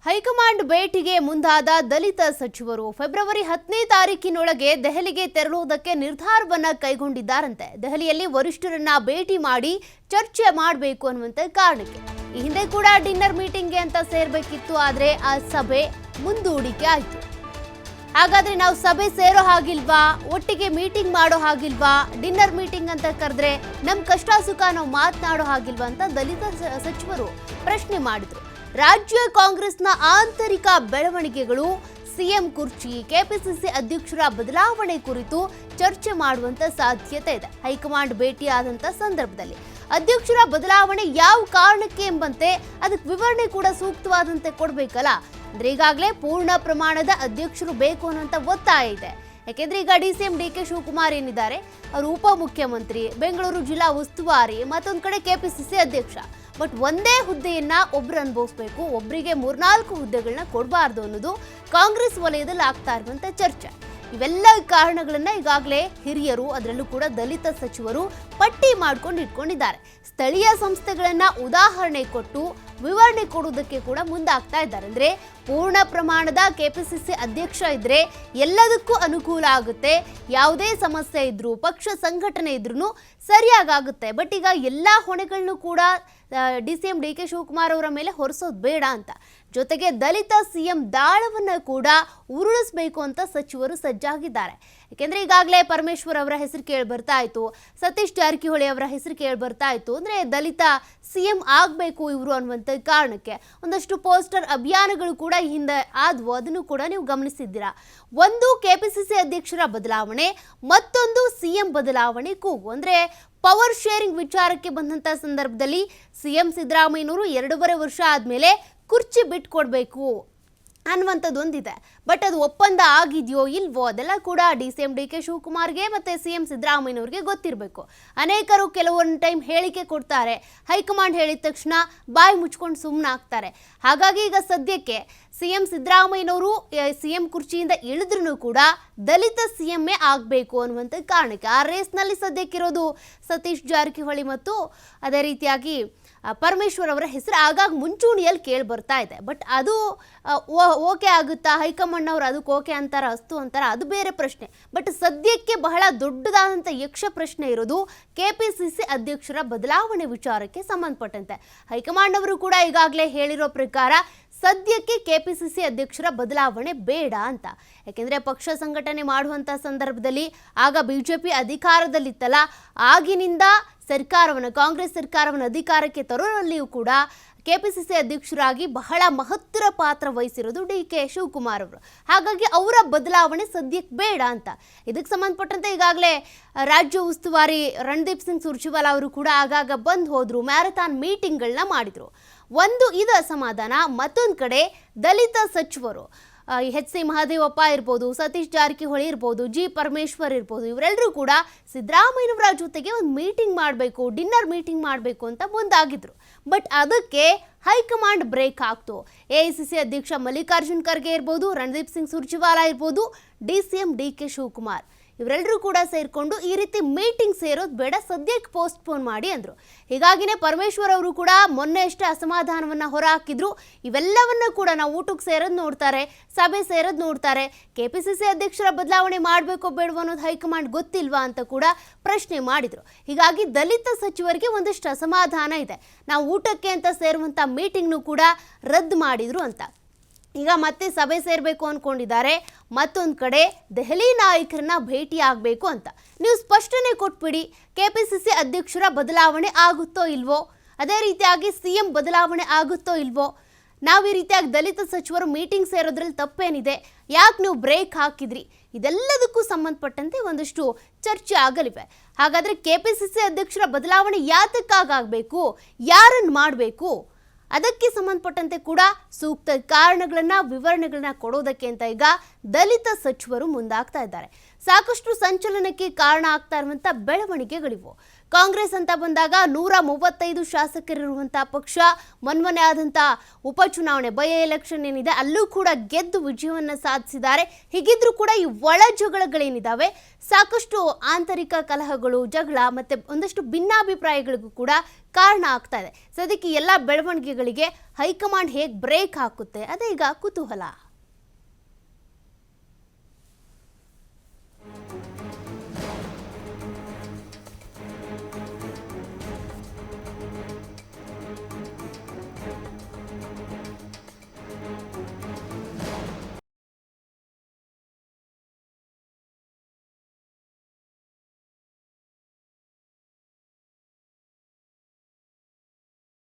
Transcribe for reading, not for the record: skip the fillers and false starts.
High command ಭೇಟಿಗೆ ಮುಂದಾದ ದಲಿತ ಸಚಿವರು ಫೆಬ್ರವರಿ 10ನೇ ತಾರೀಕಿನೊಳಗೆ ದೆಹಲಿಗೆ ತೆರಳುವುದಕ್ಕೆ ನಿರ್ಧಾರವನ್ನ ಕೈಗೊಂಡಿದ್ದಾರಂತೆ. ದೆಹಲಿಯಲ್ಲಿ ವರಿಷ್ಠರನ್ನ ಭೇಟಿ ಮಾಡಿ ಚರ್ಚೆ ಮಾಡಬೇಕು ಅನ್ನುವಂತ ಕಾರಣಕ್ಕೆ ಈ ಹಿಂದೆ ಕೂಡ ಡಿನ್ನರ್ ಮೀಟಿಂಗ್ಗೆ ಅಂತ ಸೇರಬೇಕಿತ್ತು, ಆದ್ರೆ ಆ ಸಭೆ ಮುಂದೂಡಿಕೆ ಆಯಿತು. ಹಾಗಾದ್ರೆ ನಾವು ಸಭೆ ಸೇರೋ ಹಾಗಿಲ್ವಾ, ಒಟ್ಟಿಗೆ ಮೀಟಿಂಗ್ ಮಾಡೋ ಹಾಗಿಲ್ವಾ, ಡಿನ್ನರ್ ಮೀಟಿಂಗ್ ಅಂತ ಕರೆದ್ರೆ ನಮ್ಮ ಕಷ್ಟ ಸುಖ ನಾವು ಮಾತನಾಡೋ ಹಾಗಿಲ್ವಾ ಅಂತ ದಲಿತ ಸಚಿವರು ಪ್ರಶ್ನೆ ಮಾಡಿದ್ರು. ರಾಜ್ಯ ಕಾಂಗ್ರೆಸ್ನ ಆಂತರಿಕ ಬೆಳವಣಿಗೆಗಳು, ಸಿಎಂ ಕುರ್ಚಿ, ಕೆಪಿಸಿಸಿ ಅಧ್ಯಕ್ಷರ ಬದಲಾವಣೆ ಕುರಿತು ಚರ್ಚೆ ಮಾಡುವಂತ ಸಾಧ್ಯತೆ ಇದೆ. ಹೈಕಮಾಂಡ್ ಭೇಟಿಯಾದಂತ ಸಂದರ್ಭದಲ್ಲಿ ಅಧ್ಯಕ್ಷರ ಬದಲಾವಣೆ ಯಾವ ಕಾರಣಕ್ಕೆ ಎಂಬಂತೆ ಅದಕ್ಕೆ ವಿವರಣೆ ಕೂಡ ಸೂಕ್ತವಾದಂತೆ ಕೊಡಬೇಕಲ್ಲ. ಅಂದ್ರೆ ಈಗಾಗಲೇ ಪೂರ್ಣ ಪ್ರಮಾಣದ ಅಧ್ಯಕ್ಷರು ಬೇಕು ಅನ್ನೋಂಥ ಒತ್ತಾಯ ಇದೆ. ಯಾಕೆಂದ್ರೆ ಈಗ ಡಿಸಿಎಂ ಡಿ ಕೆ ಶಿವಕುಮಾರ್ ಏನಿದ್ದಾರೆ, ಅವರು ಉಪಮುಖ್ಯಮಂತ್ರಿ, ಬೆಂಗಳೂರು ಜಿಲ್ಲಾ ಉಸ್ತುವಾರಿ, ಮತ್ತೊಂದು ಕಡೆ ಕೆಪಿಸಿಸಿ ಅಧ್ಯಕ್ಷ. ಬಟ್ ಒಂದೇ ಹುದ್ದೆಯನ್ನ ಒಬ್ರು ಅನುಭವಿಸಬೇಕು, ಒಬ್ಬರಿಗೆ 3-4 ಹುದ್ದೆಗಳನ್ನ ಕೊಡಬಾರ್ದು ಅನ್ನೋದು ಕಾಂಗ್ರೆಸ್ ವಲಯದಲ್ಲಿ ಆಗ್ತಾ ಇರುವಂತ ಚರ್ಚೆ. ಇವೆಲ್ಲ ಕಾರಣಗಳನ್ನ ಈಗಾಗಲೇ ಹಿರಿಯರು, ಅದರಲ್ಲೂ ಕೂಡ ದಲಿತ ಸಚಿವರು ಪಟ್ಟಿ ಮಾಡ್ಕೊಂಡು ಇಟ್ಕೊಂಡಿದ್ದಾರೆ. ಸ್ಥಳೀಯ ಸಂಸ್ಥೆಗಳನ್ನ ಉದಾಹರಣೆ ಕೊಟ್ಟು ವಿವರಣೆ ಕೊಡುವುದಕ್ಕೆ ಕೂಡ ಮುಂದಾಗ್ತಾ ಇದ್ದಾರೆ. ಅಂದ್ರೆ ಪೂರ್ಣ ಪ್ರಮಾಣದ ಕೆಪಿಸಿಸಿ ಅಧ್ಯಕ್ಷ ಇದ್ರೆ ಎಲ್ಲದಕ್ಕೂ ಅನುಕೂಲ ಆಗುತ್ತೆ, ಯಾವುದೇ ಸಮಸ್ಯೆ ಇದ್ರು, ಪಕ್ಷ ಸಂಘಟನೆ ಇದ್ರೂ ಸರಿಯಾಗುತ್ತೆ. ಬಟ್ ಈಗ ಎಲ್ಲ ಹೊಣೆಗಳನ್ನು ಕೂಡ ಡಿಸಿಎಂ ಡಿ ಕೆ ಶಿವಕುಮಾರ್ ಅವರ ಮೇಲೆ ಹೊರಿಸೋದು ಬೇಡ ಅಂತ, ಜೊತೆಗೆ ದಲಿತ ಸಿಎಂ ದಾಳವನ್ನ ಕೂಡ ಉರುಳಿಸಬೇಕು ಅಂತ ಸಚಿವರು ಸಜ್ಜಾಗಿದ್ದಾರೆ. ಯಾಕೆಂದ್ರೆ ಈಗಾಗಲೇ ಪರಮೇಶ್ವರ್ ಅವರ ಹೆಸರು ಕೇಳಿ ಬರ್ತಾ ಇತ್ತು, ಸತೀಶ್ ಜಾರಕಿಹೊಳಿ ಅವರ ಹೆಸರು ಕೇಳಿ ಬರ್ತಾ ಇತ್ತು. ಅಂದ್ರೆ ದಲಿತ ಸಿಎಂ ಆಗಬೇಕು ಇವರು ಅನ್ನುವಂಥ ಕಾರಣಕ್ಕೆ ಒಂದಷ್ಟು ಪೋಸ್ಟರ್ ಅಭಿಯಾನಗಳು ಕೂಡ ಹಿಂದೆ ಆದ್ವು, ಅದನ್ನು ಕೂಡ ನೀವು ಗಮನಿಸಿದ್ದೀರಾ. ಒಂದು ಕೆಪಿಸಿಸಿ ಅಧ್ಯಕ್ಷರ ಬದಲಾವಣೆ, ಮತ್ತೊಂದು ಸಿಎಂ ಬದಲಾವಣೆ ಕೂಗು. ಅಂದ್ರೆ ಪವರ್ ಶೇರಿಂಗ್ ವಿಚಾರಕ್ಕೆ ಬಂದಂತ ಸಂದರ್ಭದಲ್ಲಿ ಸಿಎಂ ಸಿದ್ದರಾಮಯ್ಯನವರು 2.5 ವರ್ಷ ಆದ್ಮೇಲೆ ಕುರ್ಚಿ ಬಿಟ್ಕೊಡ್ಬೇಕು ಅನ್ನುವಂಥದ್ದು ಒಂದಿದೆ. ಬಟ್ ಅದು ಒಪ್ಪಂದ ಆಗಿದೆಯೋ ಇಲ್ವೋ ಅದೆಲ್ಲ ಕೂಡ ಡಿಸಿಎಂ ಡಿ ಕೆ ಶಿವಕುಮಾರ್ಗೆ ಮತ್ತೆ ಸಿಎಂ ಸಿದ್ದರಾಮಯ್ಯನವ್ರಿಗೆ ಗೊತ್ತಿರಬೇಕು. ಅನೇಕರು ಕೆಲವೊಂದು ಟೈಮ್ ಹೇಳಿಕೆ ಕೊಡ್ತಾರೆ, ಹೈಕಮಾಂಡ್ ಹೇಳಿದ ತಕ್ಷಣ ಬಾಯಿ ಮುಚ್ಕೊಂಡು ಸುಮ್ಮನೆ ಆಗ್ತಾರೆ. ಹಾಗಾಗಿ ಈಗ ಸದ್ಯಕ್ಕೆ ಸಿಎಂ ಸಿದ್ದರಾಮಯ್ಯನವರು ಸಿಎಂ ಕುರ್ಚಿಯಿಂದ ಇಳಿದ್ರೂ ಕೂಡ ದಲಿತ ಸಿಎಂఏ ಆಗಬೇಕು ಅನ್ನುವಂಥ ಕಾರಣಕ್ಕೆ ಆ ರೇಸ್ನಲ್ಲಿ ಸದ್ಯಕ್ಕಿರೋದು ಸತೀಶ್ ಜಾರಕಿಹೊಳಿ ಮತ್ತು ಅದೇ ರೀತಿಯಾಗಿ ಪರಮೇಶ್ವರ್ ಅವರ ಹೆಸರು ಆಗಾಗ ಮುಂಚೂಣಿಯಲ್ಲಿ ಕೇಳಿ ಬರ್ತಾ ಇದೆ. ಬಟ್ ಅದು ಓಕೆ ಆಗುತ್ತಾ, ಹೈಕಮಾಂಡ್ನವ್ರು ಅದಕ್ಕೆ ಓಕೆ ಅಂತಾರ, ಅಸ್ತು ಅಂತಾರ, ಅದು ಬೇರೆ ಪ್ರಶ್ನೆ. ಬಟ್ ಸದ್ಯಕ್ಕೆ ಬಹಳ ದೊಡ್ಡದಾದಂಥ ಯಕ್ಷ ಪ್ರಶ್ನೆ ಇರೋದು ಕೆಪಿಸಿಸಿ ಅಧ್ಯಕ್ಷರ ಬದಲಾವಣೆ ವಿಚಾರಕ್ಕೆ ಸಂಬಂಧಪಟ್ಟಂತೆ. ಹೈಕಮಾಂಡ್ ಅವರು ಕೂಡ ಈಗಾಗಲೇ ಹೇಳಿರೋ ಪ್ರಕಾರ ಸದ್ಯಕ್ಕೆ ಕೆಪಿಸಿಸಿ ಅಧ್ಯಕ್ಷರ ಬದಲಾವಣೆ ಬೇಡ ಅಂತ. ಯಾಕೆಂದ್ರೆ ಪಕ್ಷ ಸಂಘಟನೆ ಮಾಡುವಂತ ಸಂದರ್ಭದಲ್ಲಿ ಆಗ ಬಿಜೆಪಿ ಅಧಿಕಾರದಲ್ಲಿತ್ತಲ್ಲ, ಆಗಿನಿಂದ ಸರ್ಕಾರವನ್ನು, ಕಾಂಗ್ರೆಸ್ ಸರ್ಕಾರವನ್ನು ಅಧಿಕಾರಕ್ಕೆ ತರೋರಲ್ಲಿಯೂ ಕೂಡ ಕೆಪಿಸಿಸಿ ಅಧ್ಯಕ್ಷರಾಗಿ ಬಹಳ ಮಹತ್ತರ ಪಾತ್ರ ವಹಿಸಿರೋದು ಡಿ ಕೆ ಶಿವಕುಮಾರ್ ಅವರು. ಹಾಗಾಗಿ ಅವರ ಬದಲಾವಣೆ ಸದ್ಯಕ್ಕೆ ಬೇಡ ಅಂತ. ಇದಕ್ಕೆ ಸಂಬಂಧಪಟ್ಟಂತೆ ಈಗಾಗಲೇ ರಾಜ್ಯ ಉಸ್ತುವಾರಿ ರಣದೀಪ್ ಸಿಂಗ್ ಸುರ್ಜೇವಾಲಾ ಅವರು ಕೂಡ ಆಗಾಗ ಬಂದು ಹೋದ್ರು, ಮ್ಯಾರಥಾನ್ ಮೀಟಿಂಗ್ಗಳನ್ನ ಮಾಡಿದ್ರು. ಒಂದು ಇದು ಅಸಮಾಧಾನ. ಮತ್ತೊಂದು ಕಡೆ ದಲಿತ ಸಚಿವರು ಎಚ್.ಸಿ. ಮಹದೇವಪ್ಪ ಇರ್ಬೋದು, ಸತೀಶ್ ಜಾರಕಿಹೊಳಿ ಇರ್ಬೋದು, ಜಿ ಪರಮೇಶ್ವರ್ ಇರ್ಬೋದು, ಇವರೆಲ್ಲರೂ ಕೂಡ ಸಿದ್ದರಾಮಯ್ಯನವರ ಜೊತೆಗೆ ಒಂದು ಮೀಟಿಂಗ್ ಮಾಡಬೇಕು, ಡಿನ್ನರ್ ಮೀಟಿಂಗ್ ಮಾಡಬೇಕು ಅಂತ ಮುಂದಾಗಿದ್ರು. ಬಟ್ ಅದಕ್ಕೆ ಹೈಕಮಾಂಡ್ ಬ್ರೇಕ್ ಹಾಕ್ತು. ಎಐಸಿಸಿ ಅಧ್ಯಕ್ಷ ಮಲ್ಲಿಕಾರ್ಜುನ್ ಖರ್ಗೆ ಇರ್ಬೋದು, ರಣದೀಪ್ ಸಿಂಗ್ ಸುರ್ಜೇವಾಲಾ ಇರ್ಬೋದು, ಡಿಸಿಎಂ ಡಿ ಕೆ ಶಿವಕುಮಾರ್ ಇವರೆಲ್ಲರೂ ಕೂಡ ಸೇರಿಕೊಂಡು ಈ ರೀತಿ ಮೀಟಿಂಗ್ ಸೇರೋದು ಬೇಡ, ಸದ್ಯಕ್ಕೆ ಪೋಸ್ಟ್ಪೋನ್ ಮಾಡಿ ಅಂದರು. ಹೀಗಾಗಿನೇ ಪರಮೇಶ್ವರ್ ಅವರು ಕೂಡ ಮೊನ್ನೆ ಅಷ್ಟೇ ಅಸಮಾಧಾನವನ್ನು ಹೊರಹಾಕಿದ್ರು. ಇವೆಲ್ಲವನ್ನ ಕೂಡ ನಾವು ಊಟಕ್ಕೆ ಸೇರೋದು ನೋಡ್ತಾರೆ, ಸಭೆ ಸೇರೋದು ನೋಡ್ತಾರೆ, ಕೆಪಿಸಿಸಿ ಅಧ್ಯಕ್ಷರ ಬದಲಾವಣೆ ಮಾಡಬೇಕೋ ಬೇಡವೋ ಅನ್ನೋದು ಹೈಕಮಾಂಡ್ ಗೊತ್ತಿಲ್ವಾ ಅಂತ ಕೂಡ ಪ್ರಶ್ನೆ ಮಾಡಿದ್ರು. ಹೀಗಾಗಿ ದಲಿತ ಸಚಿವರಿಗೆ ಒಂದಷ್ಟು ಅಸಮಾಧಾನ ಇದೆ. ನಾವು ಊಟಕ್ಕೆ ಅಂತ ಸೇರುವಂಥ ಮೀಟಿಂಗ್ನು ಕೂಡ ರದ್ದು ಮಾಡಿದ್ರು ಅಂತ. ಈಗ ಮತ್ತೆ ಸಭೆ ಸೇರಬೇಕು ಅಂದ್ಕೊಂಡಿದ್ದಾರೆ. ಮತ್ತೊಂದು ಕಡೆ ದೆಹಲಿ ನಾಯಕರನ್ನ ಭೇಟಿ ಆಗಬೇಕು ಅಂತ ನೀವು ಸ್ಪಷ್ಟನೆ ಕೊಟ್ಬಿಡಿ. ಕೆಪಿಸಿಸಿ ಅಧ್ಯಕ್ಷರ ಬದಲಾವಣೆ ಆಗುತ್ತೋ ಇಲ್ವೋ, ಅದೇ ರೀತಿಯಾಗಿ ಸಿಎಂ ಬದಲಾವಣೆ ಆಗುತ್ತೋ ಇಲ್ವೋ, ನಾವು ಈ ರೀತಿಯಾಗಿ ದಲಿತ ಸಚಿವರು ಮೀಟಿಂಗ್ ಸೇರೋದ್ರಲ್ಲಿ ತಪ್ಪೇನಿದೆ, ಯಾಕೆ ನೀವು ಬ್ರೇಕ್ ಹಾಕಿದ್ರಿ, ಇದೆಲ್ಲದಕ್ಕೂ ಸಂಬಂಧಪಟ್ಟಂತೆ ಒಂದಷ್ಟು ಚರ್ಚೆ ಆಗಲಿವೆ. ಹಾಗಾದರೆ ಕೆಪಿಸಿಸಿ ಅಧ್ಯಕ್ಷರ ಬದಲಾವಣೆ ಯಾತಕ್ಕಾಗಬೇಕು, ಯಾರನ್ನು ಮಾಡಬೇಕು, ಅದಕ್ಕೆ ಸಂಬಂಧಪಟ್ಟಂತೆ ಕೂಡ ಸೂಕ್ತ ಕಾರಣಗಳನ್ನ, ವಿವರಣೆಗಳನ್ನ ಕೊಡೋದಕ್ಕೆ ಅಂತ ಈಗ ದಲಿತ ಸಚಿವರು ಮುಂದಾಗ್ತಾ ಇದ್ದಾರೆ. ಸಾಕಷ್ಟು ಸಂಚಲನಕ್ಕೆ ಕಾರಣ ಆಗ್ತಾ ಇರುವಂತ ಬೆಳವಣಿಗೆಗಳಿವು. ಕಾಂಗ್ರೆಸ್ ಅಂತ ಬಂದಾಗ 135 ಶಾಸಕರಿರುವಂತಹ ಪಕ್ಷ ಮೊನ್ನೆ ಆದಂತ ಉಪಚುನಾವಣೆ ಬೈ ಎಲೆಕ್ಷನ್ ಏನಿದೆ ಅಲ್ಲೂ ಕೂಡ ಗೆದ್ದು ವಿಜಯವನ್ನ ಸಾಧಿಸಿದ್ದಾರೆ. ಹೀಗಿದ್ರೂ ಕೂಡ ಈ ಒಳ ಜಗಳಗಳೇನಿದಾವೆ ಸಾಕಷ್ಟು ಆಂತರಿಕ ಕಲಹಗಳು, ಜಗಳ ಮತ್ತೆ ಒಂದಷ್ಟು ಭಿನ್ನಾಭಿಪ್ರಾಯಗಳಿಗೂ ಕೂಡ ಕಾರಣ ಆಗ್ತಾ ಇದೆ. ಸದ್ಯಕ್ಕೆ ಎಲ್ಲ ಬೆಳವಣಿಗೆಗಳಿಗೆ ಹೈಕಮಾಂಡ್ ಹೇಗೆ ಬ್ರೇಕ್ ಹಾಕುತ್ತೆ ಅದೇ ಈಗ ಕುತೂಹಲ.